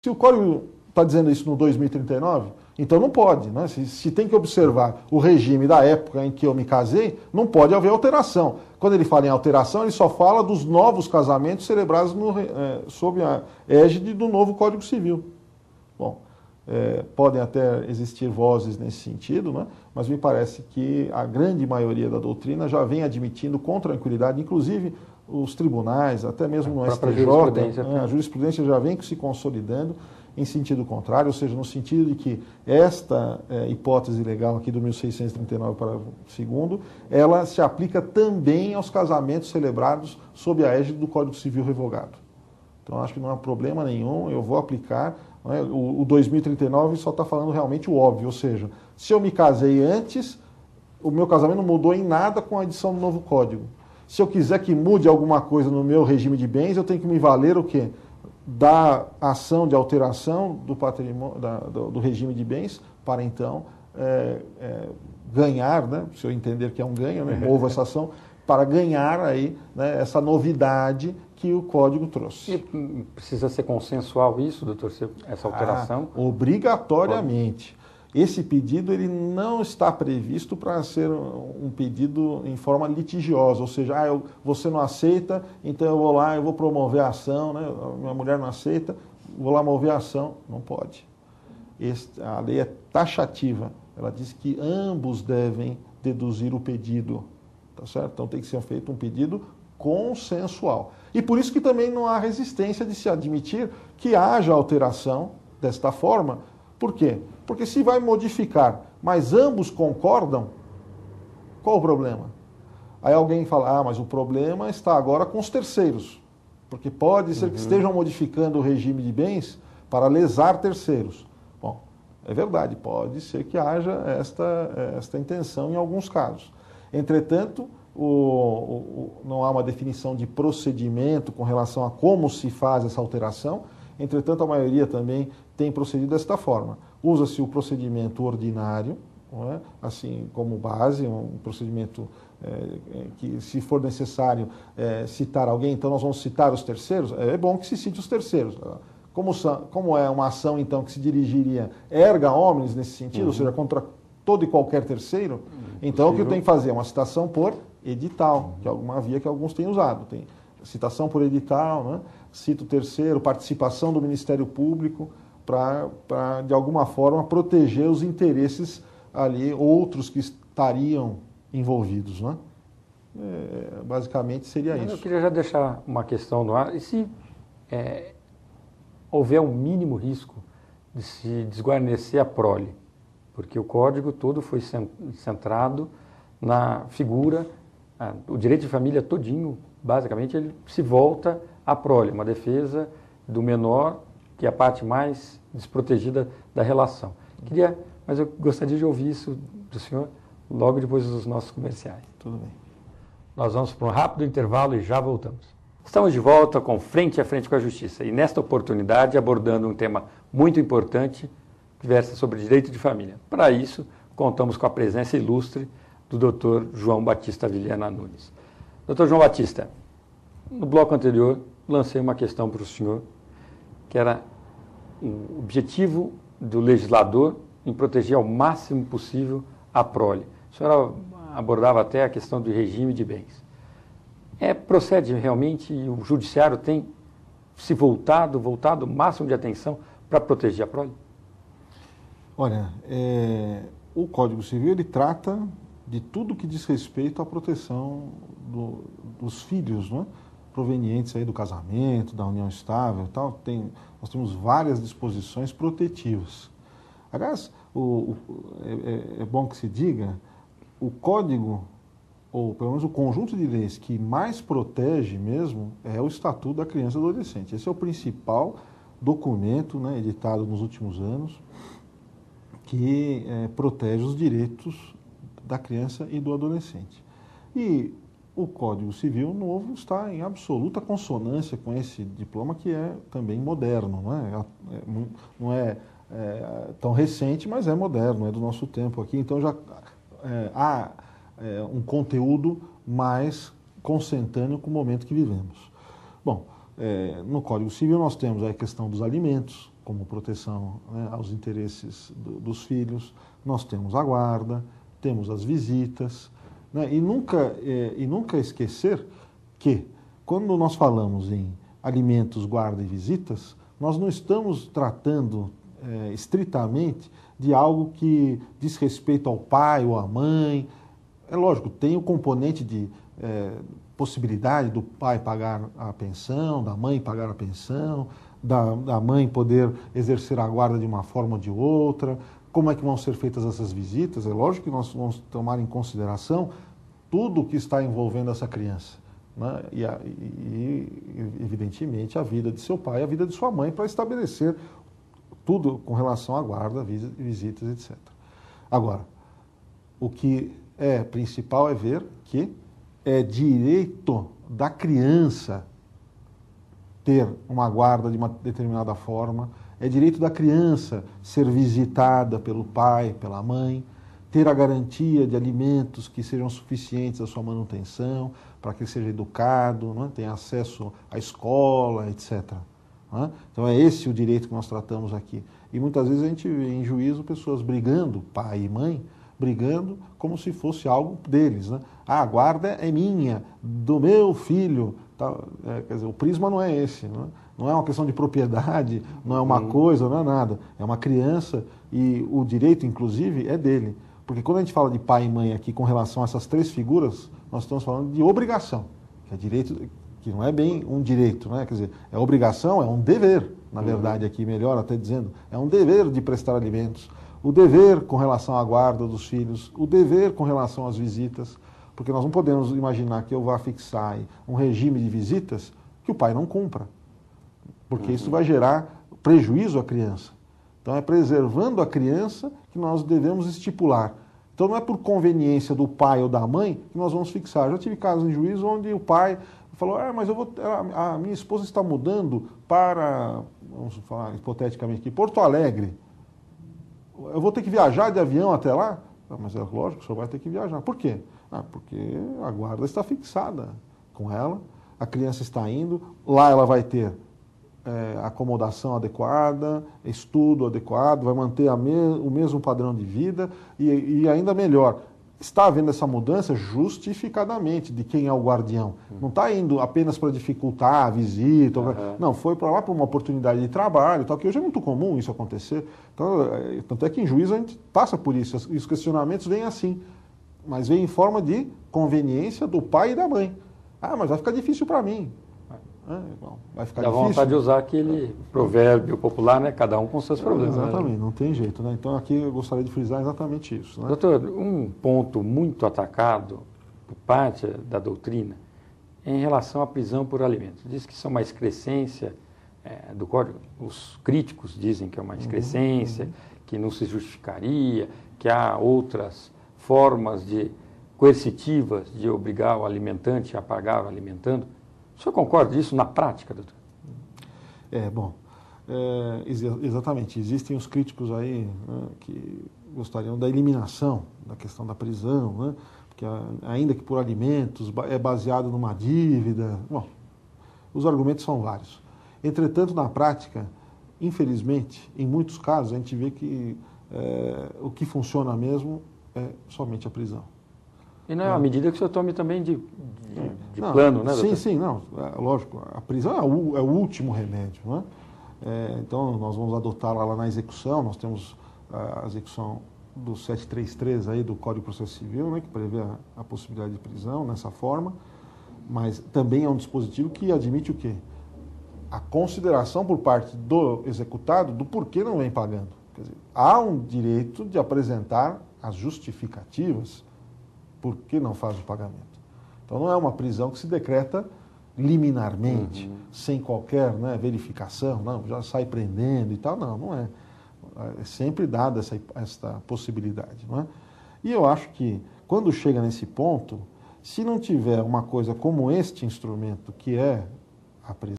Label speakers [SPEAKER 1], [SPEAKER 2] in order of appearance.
[SPEAKER 1] Se o Código está dizendo isso no 2039, então não pode, né? Se tem que observar o regime da época em que eu me casei, não pode haver alteração. Quando ele fala em alteração, ele só fala dos novos casamentos celebrados sob a égide do novo Código Civil. Bom, podem até existir vozes nesse sentido, né? Mas me parece que a grande maioria da doutrina já vem admitindo com tranquilidade, inclusive os tribunais, até mesmo no STJ, a jurisprudência já vem se consolidando em sentido contrário, ou seja, no sentido de que esta hipótese legal aqui do 1639 parágrafo 2º, ela se aplica também aos casamentos celebrados sob a égide do Código Civil revogado. Então, acho que não há problema nenhum, eu vou aplicar, né? O 2039 só está falando realmente o óbvio, ou seja, se eu me casei antes, o meu casamento não mudou em nada com a edição do novo Código. Se eu quiser que mude alguma coisa no meu regime de bens, eu tenho que me valer o quê? Da ação de alteração do patrimônio, do regime de bens, para então ganhar, né? Se eu entender que é um ganho, né? Movo essa ação, para ganhar aí, né, essa novidade que o Código trouxe.
[SPEAKER 2] E precisa ser consensual isso, doutor, essa alteração?
[SPEAKER 1] Obrigatoriamente. Esse pedido ele não está previsto para ser um pedido em forma litigiosa, ou seja, você não aceita, então eu vou lá, eu vou promover a ação, né? Minha mulher não aceita, vou lá mover a ação. Não pode. A lei é taxativa, ela diz que ambos devem deduzir o pedido, tá certo? Então tem que ser feito um pedido consensual. E por isso que também não há resistência de se admitir que haja alteração desta forma. Por quê? Porque se vai modificar, mas ambos concordam, qual o problema? Aí alguém fala, mas o problema está agora com os terceiros, porque pode ser que estejam modificando o regime de bens para lesar terceiros. Bom, é verdade, pode ser que haja esta intenção em alguns casos. Entretanto, não há uma definição de procedimento com relação a como se faz essa alteração. Entretanto, a maioria também tem procedido desta forma. Usa-se o procedimento ordinário, não é? Assim como base, um procedimento que, se for necessário citar alguém, então nós vamos citar os terceiros. É bom que se cite os terceiros. Como é uma ação, então, que se dirigiria erga omnes nesse sentido, ou seja, contra todo e qualquer terceiro, então o que eu tenho que fazer é uma citação por edital, que é uma via que alguns têm usado. Tem citação por edital, né? Cita o terceiro, participação do Ministério Público, para, de alguma forma, proteger os interesses ali, outros que estariam envolvidos, né? Basicamente seria isso.
[SPEAKER 2] Eu queria já deixar uma questão no ar. E se houver um mínimo risco de se desguarnecer a prole? Porque o código todo foi centrado na figura, o direito de família todinho, basicamente, ele se volta à prole, uma defesa do menor, que é a parte mais desprotegida da relação. Mas eu gostaria de ouvir isso do senhor logo depois dos nossos comerciais.
[SPEAKER 1] Tudo bem.
[SPEAKER 2] Nós vamos para um rápido intervalo e já voltamos. Estamos de volta com Frente a Frente com a Justiça e nesta oportunidade abordando um tema muito importante que versa sobre direito de família. Para isso, contamos com a presença ilustre do Dr. João Batista Vilhena Nunes. Dr. João Batista, no bloco anterior lancei uma questão para o senhor, que era o objetivo do legislador em proteger ao máximo possível a prole. O senhor abordava até a questão do regime de bens. Procede realmente, e o judiciário tem se voltado o máximo de atenção para proteger a prole?
[SPEAKER 1] Olha, o Código Civil ele trata de tudo que diz respeito à proteção dos filhos, né? Provenientes aí do casamento, da união estável e tal. Nós temos várias disposições protetivas. Aliás, é bom que se diga, o Código, ou pelo menos o conjunto de leis que mais protege mesmo, é o Estatuto da Criança e do Adolescente. Esse é o principal documento, né, editado nos últimos anos, que protege os direitos da criança e do adolescente. E o Código Civil novo está em absoluta consonância com esse diploma, que é também moderno, não é tão recente, mas é moderno, é do nosso tempo aqui, então já há um conteúdo mais consentâneo com o momento que vivemos. Bom, no Código Civil nós temos a questão dos alimentos, como proteção, né, aos interesses dos filhos, nós temos a guarda, temos as visitas, né, e nunca esquecer que, quando nós falamos em alimentos, guarda e visitas, nós não estamos tratando estritamente de algo que diz respeito ao pai ou à mãe. É lógico, tem o componente de possibilidade do pai pagar a pensão, da mãe pagar a pensão, da mãe poder exercer a guarda de uma forma ou de outra. Como é que vão ser feitas essas visitas? É lógico que nós vamos tomar em consideração tudo o que está envolvendo essa criança, né? E, evidentemente, a vida de seu pai, a vida de sua mãe, para estabelecer tudo com relação à guarda, visitas, etc. Agora, o que é principal é ver que é direito da criança ter uma guarda de uma determinada forma, é direito da criança ser visitada pelo pai, pela mãe, ter a garantia de alimentos que sejam suficientes à sua manutenção, para que ele seja educado, né? Tenha acesso à escola, etc. Né? Então é esse o direito que nós tratamos aqui. E muitas vezes a gente vê em juízo pessoas brigando, pai e mãe, brigando como se fosse algo deles, né? Ah, a guarda é minha, do meu filho. Tá? Quer dizer, o prisma não é esse, né? Não é uma questão de propriedade, não é uma coisa, não é nada. É uma criança e o direito, inclusive, é dele. Porque quando a gente fala de pai e mãe aqui com relação a essas três figuras, nós estamos falando de obrigação, que é direito, que não é bem um direito, né? Quer dizer, é obrigação, é um dever, na verdade, aqui melhor até dizendo, é um dever de prestar alimentos, o dever com relação à guarda dos filhos, o dever com relação às visitas, porque nós não podemos imaginar que eu vá fixar um regime de visitas que o pai não cumpra, porque isso vai gerar prejuízo à criança. Então é preservando a criança que nós devemos estipular. Então não é por conveniência do pai ou da mãe que nós vamos fixar. Já tive casos em juízo onde o pai falou, mas a minha esposa está mudando para, vamos falar hipoteticamente aqui, Porto Alegre. Eu vou ter que viajar de avião até lá? Mas é lógico, o senhor vai ter que viajar. Por quê? Porque a guarda está fixada com ela, a criança está indo, lá ela vai ter acomodação adequada, estudo adequado, vai manter o mesmo padrão de vida e ainda melhor, está havendo essa mudança justificadamente de quem é o guardião. Não está indo apenas para dificultar a visita, não, foi para lá para uma oportunidade de trabalho, tal, que hoje é muito comum isso acontecer. Então, tanto é que em juízo a gente passa por isso, e os questionamentos vêm assim, mas vêm em forma de conveniência do pai e da mãe. Mas vai ficar difícil para mim. Vai ficar difícil.
[SPEAKER 2] Dá vontade de usar aquele provérbio popular, né? Cada um com seus problemas.
[SPEAKER 1] Exatamente,
[SPEAKER 2] né?
[SPEAKER 1] Não tem jeito, né? Então aqui eu gostaria de frisar exatamente isso. Né?
[SPEAKER 2] Doutor, um ponto muito atacado por parte da doutrina é em relação à prisão por alimentos. Diz que isso é uma excrescência do Código. Os críticos dizem que é uma excrescência, que não se justificaria, que há outras formas coercitivas de obrigar o alimentante a pagar o alimentando. O senhor concorda disso na prática, doutor?
[SPEAKER 1] Exatamente. Existem os críticos aí, né, que gostariam da eliminação da questão da prisão, né, porque ainda que por alimentos, é baseado numa dívida. Bom, os argumentos são vários. Entretanto, na prática, infelizmente, em muitos casos, a gente vê que o que funciona mesmo é somente a prisão.
[SPEAKER 2] E não é uma medida que o senhor tome também de plano, né, doutor?
[SPEAKER 1] Sim, lógico. A prisão é o último remédio, né? Então, nós vamos adotar lá na execução, nós temos a execução do 733 aí do Código de Processo Civil, né, que prevê a possibilidade de prisão nessa forma, mas também é um dispositivo que admite o quê? A consideração por parte do executado do porquê não vem pagando. Quer dizer, há um direito de apresentar as justificativas por que não faz o pagamento. Então não é uma prisão que se decreta liminarmente, sem qualquer verificação, não, já sai prendendo e tal, não é. É sempre dada essa possibilidade. Não é? E eu acho que quando chega nesse ponto, se não tiver uma coisa como este instrumento, que é a prisão,